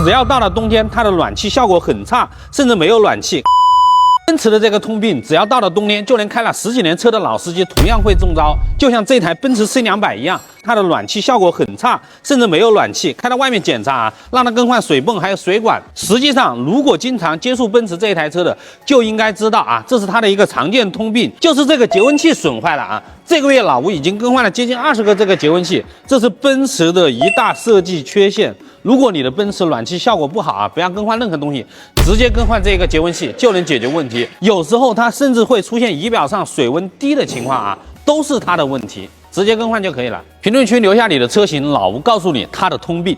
只要到了冬天，它的暖气效果很差，甚至没有暖气。奔驰的这个通病，只要到了冬天，就连开了10几年车的老司机同样会中招。就像这台奔驰 C200一样，它的暖气效果很差，甚至没有暖气。开到外面检查啊，让它更换水泵还有水管。实际上，如果经常接触奔驰这一台车的，就应该知道啊，这是它的一个常见通病，就是这个节温器损坏了啊。这个月老吴已经更换了接近20个这个节温器，这是奔驰的一大设计缺陷。如果你的奔驰暖气效果不好啊，不要更换任何东西，直接更换这个节温器就能解决问题。有时候它甚至会出现仪表上水温低的情况啊，都是它的问题，直接更换就可以了。评论区留下你的车型，老吴告诉你它的通病。